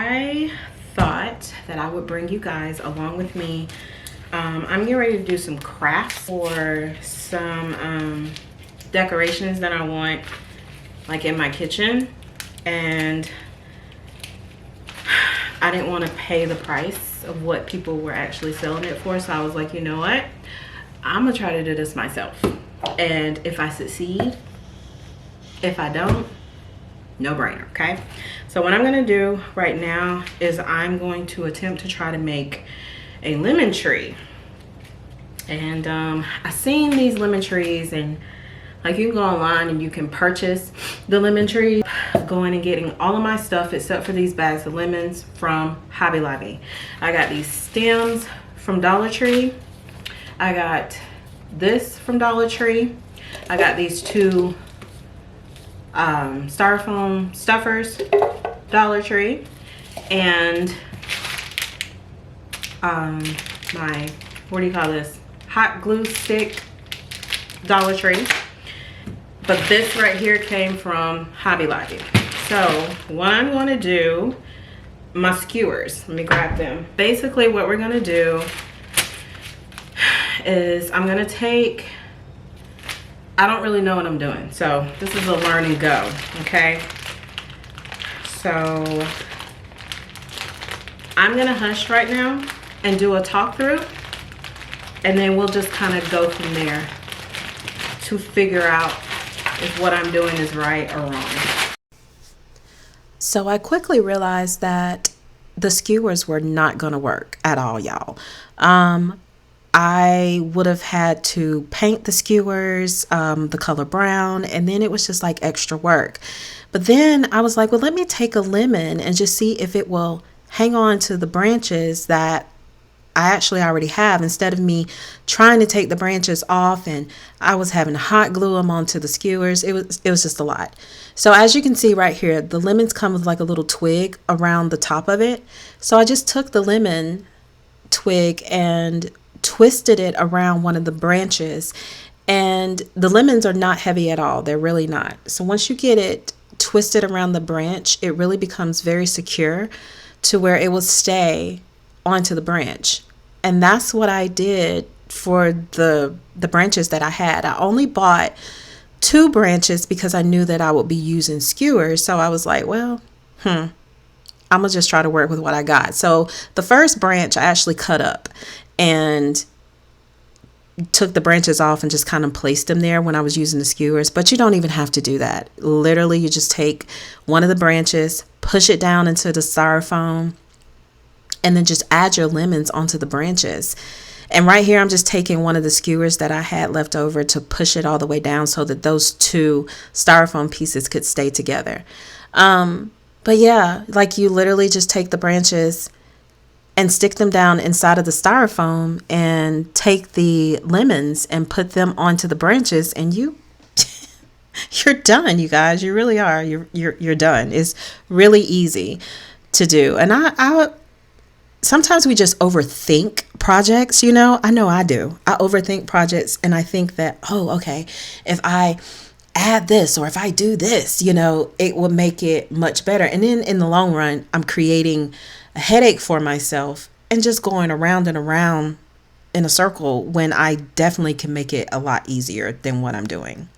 I thought that I would bring you guys along with me. I'm getting ready to do some crafts or some decorations that I want like in my kitchen, and I didn't want to pay the price of what people were actually selling it for, so I was like, you know what, I'm gonna try to do this myself, and if I succeed, if I don't, no brainer. Okay, so what I'm gonna do right now is I'm going to attempt to try to make a lemon tree. And I seen these lemon trees, and like you can go online and you can purchase the lemon tree. Going and getting all of my stuff except for these bags of lemons from Hobby Lobby. I got these stems from Dollar Tree. I got this from Dollar Tree. I got these two styrofoam stuffers, Dollar Tree, and my, what do you call this, hot glue stick, Dollar Tree. But this right here came from Hobby Lobby. So what I'm going to do, my skewers, let me grab them. Basically what we're going to do is I'm going to take, I don't really know what I'm doing, so this is a learn and go, okay? So I'm going to hush right now and do a talk through, and then we'll just kind of go from there to figure out if what I'm doing is right or wrong. So I quickly realized that the skewers were not going to work at all, y'all. I would have had to paint the skewers the color brown, and then it was just like extra work. But then I was like, well, let me take a lemon and just see if it will hang on to the branches that I actually already have, instead of me trying to take the branches off, and I was having to hot glue them onto the skewers. It was just a lot. So as you can see right here, the lemons come with like a little twig around the top of it. So I just took the lemon twig and twisted it around one of the branches, and the lemons are not heavy at all. They're really not. So once you get it twisted around the branch, it really becomes very secure to where it will stay onto the branch. And that's what I did for the branches that I had. I only bought 2 branches because I knew that I would be using skewers. So I was like, well, I'm gonna just try to work with what I got. So the first branch I actually cut up and took the branches off and just kind of placed them there when I was using the skewers. But you don't even have to do that. Literally, you just take one of the branches, push it down into the styrofoam, and then just add your lemons onto the branches. And right here, I'm just taking one of the skewers that I had left over to push it all the way down so that those 2 styrofoam pieces could stay together. But yeah, like you literally just take the branches and stick them down inside of the styrofoam and take the lemons and put them onto the branches, and you're done, you guys. You really are. You're done. It's really easy to do. And I sometimes we just overthink projects, you know. I know I do. I overthink projects, and I think that, oh, okay, if I add this or if I do this, you know, it will make it much better. And then in the long run, I'm creating a headache for myself and just going around and around in a circle when I definitely can make it a lot easier than what I'm doing.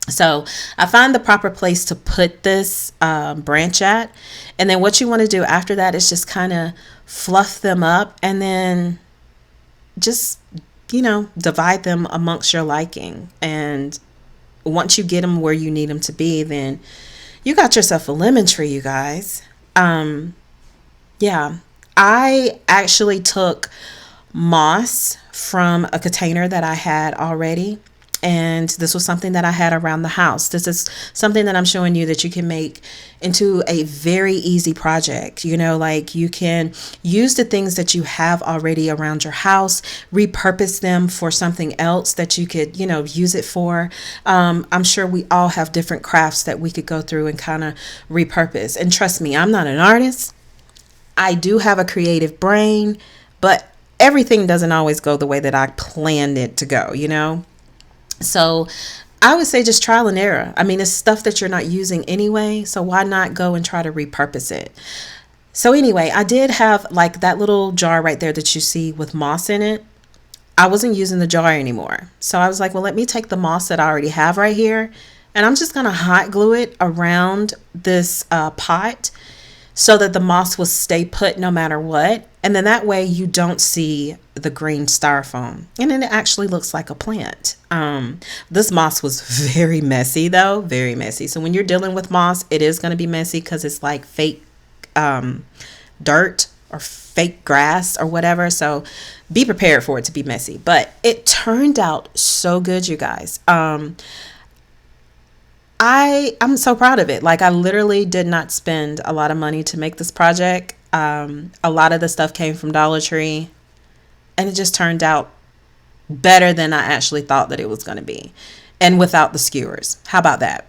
So I find the proper place to put this branch at. And then what you want to do after that is just kind of fluff them up and then just, you know, divide them amongst your liking. And once you get them where you need them to be, then you got yourself a lemon tree, you guys. Yeah, I actually took moss from a container that I had already. And this was something that I had around the house. This is something that I'm showing you that you can make into a very easy project. You know, like you can use the things that you have already around your house, repurpose them for something else that you could, you know, use it for. I'm sure we all have different crafts that we could go through and kind of repurpose. And trust me, I'm not an artist. I do have a creative brain, but everything doesn't always go the way that I planned it to go, you know? So I would say just trial and error. I mean, it's stuff that you're not using anyway, so why not go and try to repurpose it? So anyway, I did have like that little jar right there that you see with moss in it. I wasn't using the jar anymore. So I was like, well, let me take the moss that I already have right here, and I'm just going to hot glue it around this pot so that the moss will stay put no matter what. And then that way you don't see the green styrofoam. And then it actually looks like a plant. This moss was very messy though, very messy. So when you're dealing with moss, it is going to be messy because it's like fake dirt or fake grass or whatever. So be prepared for it to be messy. But it turned out so good, you guys. I'm so proud of it. Like, I literally did not spend a lot of money to make this project. A lot of the stuff came from Dollar Tree, and it just turned out better than I actually thought that it was going to be, and without the skewers. How about that?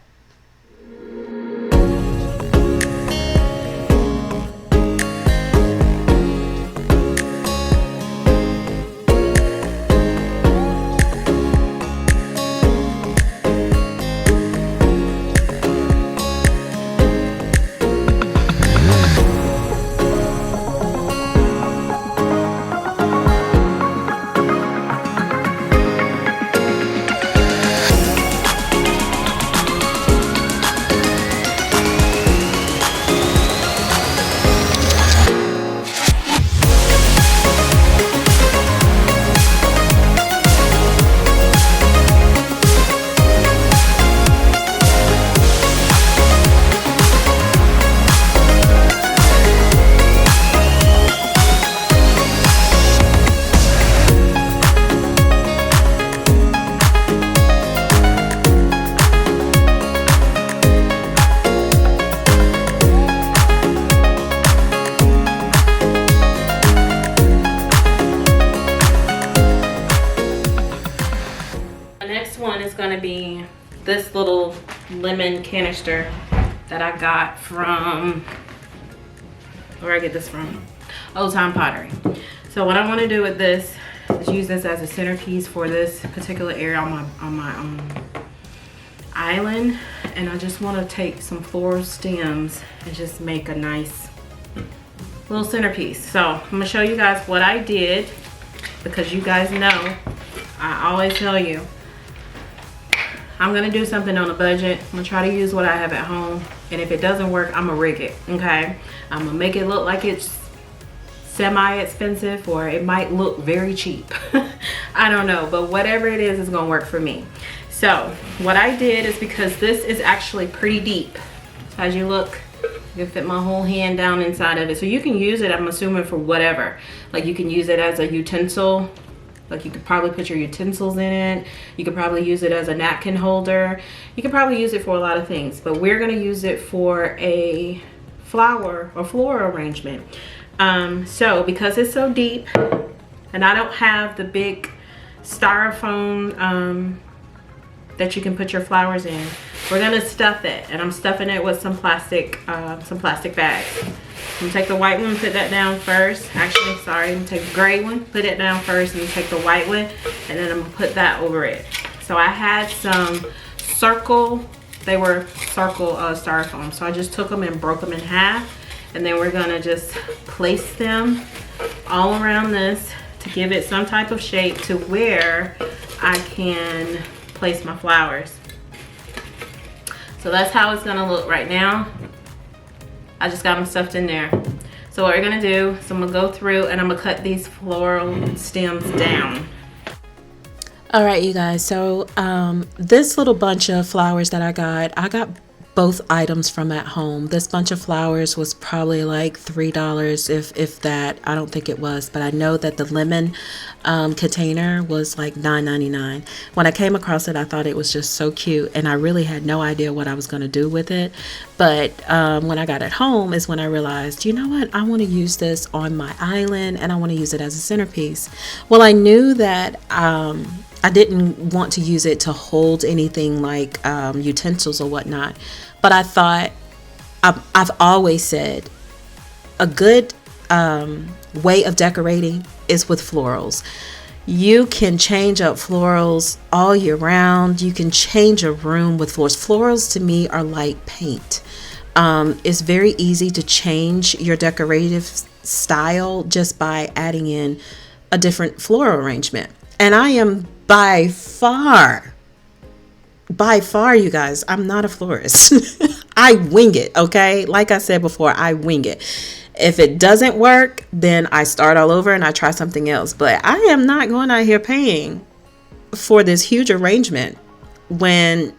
Be this little lemon canister that I got from, where I get this from, Old Time Pottery. So what I want to do with this is use this as a centerpiece for this particular area on my island, and I just want to take some floral stems and just make a nice little centerpiece. So I'm gonna show you guys what I did, because you guys know I always tell you I'm gonna do something on a budget. I'm gonna try to use what I have at home, and if it doesn't work, I'm gonna rig it. Okay, I'm gonna make it look like it's semi-expensive, or it might look very cheap. I don't know, but whatever it is gonna work for me. So what I did is, because this is actually pretty deep, as you look, you can fit my whole hand down inside of it. So you can use it, I'm assuming, for whatever. Like, you can use it as a utensil. Like, you could probably put your utensils in it. You could probably use it as a napkin holder. You could probably use it for a lot of things, but we're gonna use it for a flower or floral arrangement. So because it's so deep, and I don't have the big styrofoam that you can put your flowers in, we're gonna stuff it, and I'm stuffing it with some plastic bags. I'm gonna take the white one, put that down first. Actually, sorry, I'm gonna take the gray one, put it down first, and take the white one, and then I'm gonna put that over it. So I had some circle, they were circle styrofoam, so I just took them and broke them in half, and then we're gonna just place them all around this to give it some type of shape to where I can place my flowers. So that's how it's gonna look right now. I just got them stuffed in there. So what we're gonna do is I'm gonna go through and I'm gonna cut these floral stems down. All right, you guys, so this little bunch of flowers that I got both items from at home. This bunch of flowers was probably like $3, if that. I don't think it was, but I know that the lemon container was like $9.99. When I came across it, I thought it was just so cute, and I really had no idea what I was going to do with it. But when I got it home is when I realized, you know what, I want to use this on my island, and I want to use it as a centerpiece. Well, I knew that I didn't want to use it to hold anything like utensils or whatnot, but I thought, I've always said a good way of decorating is with florals. You can change up florals all year round. You can change a room with florals. Florals to me are like paint. It's very easy to change your decorative style just by adding in a different floral arrangement. And I am by far, you guys, I'm not a florist. I wing it, okay? Like I said before, I wing it. If it doesn't work, then I start all over and I try something else. But I am not going out here paying for this huge arrangement when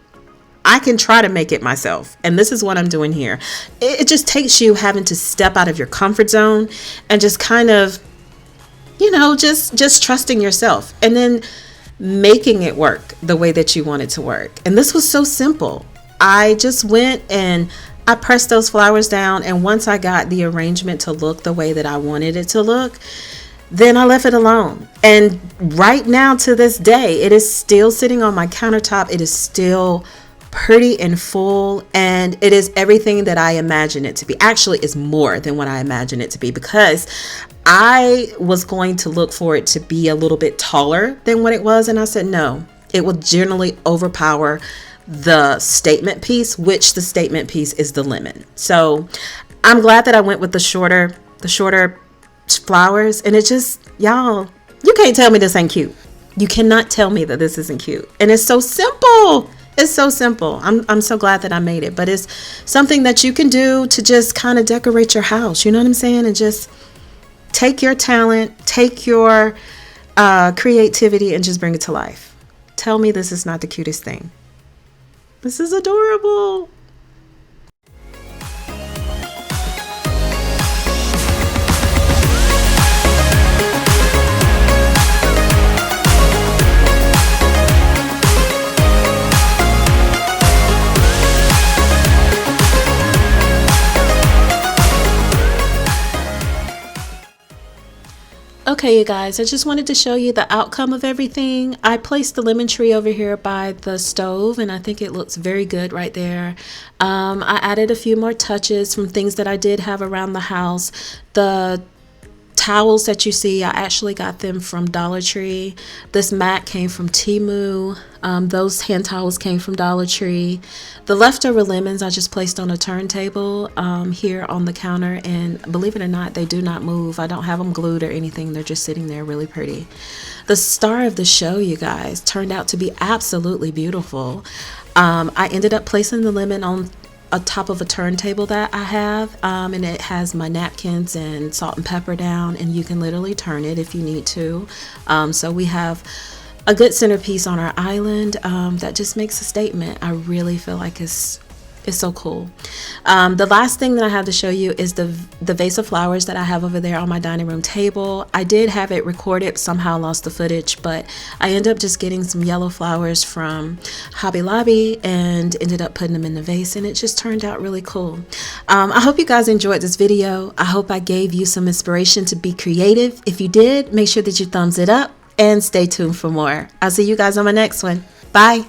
I can try to make it myself. And this is what I'm doing here. It just takes you having to step out of your comfort zone and just kind of, just trusting yourself and then making it work the way that you want it to work. And this was so simple. I just went and I pressed those flowers down, and once I got the arrangement to look the way that I wanted it to look, then I left it alone. And right now, to this day, it is still sitting on my countertop. It is still pretty and full, and it is everything that I imagine it to be. Actually, it's more than what I imagine it to be, because I was going to look for it to be a little bit taller than what it was, and I said no, it will generally overpower the statement piece, which the statement piece is the lemon. So I'm glad that I went with the shorter flowers. And it just, y'all, you can't tell me this ain't cute. You cannot tell me that this isn't cute. And it's so simple. It's so simple. I'm so glad that I made it. But it's something that you can do to just kind of decorate your house. You know what I'm saying? And just take your talent, take your creativity, and just bring it to life. Tell me this is not the cutest thing. This is adorable. Okay, you guys, I just wanted to show you the outcome of everything. I placed the lemon tree over here by the stove, and I think it looks very good right there. I added a few more touches from things that I did have around the house. The towels that you see, I actually got them from Dollar Tree. This mat came from Temu. Those hand towels came from Dollar Tree. The leftover lemons I just placed on a turntable here on the counter, and believe it or not, they do not move. I don't have them glued or anything. They're just sitting there really pretty. The star of the show, you guys, turned out to be absolutely beautiful. I ended up placing the lemon on top of a turntable that I have, and it has my napkins and salt and pepper down, and you can literally turn it if you need to. So we have a good centerpiece on our island that just makes a statement. I really feel like it's so cool. The last thing that I have to show you is the vase of flowers that I have over there on my dining room table. I did have it recorded, somehow lost the footage, but I ended up just getting some yellow flowers from Hobby Lobby and ended up putting them in the vase, and it just turned out really cool. I hope you guys enjoyed this video. I hope I gave you some inspiration to be creative. If you did, make sure that you thumbs it up and stay tuned for more. I'll see you guys on my next one. Bye.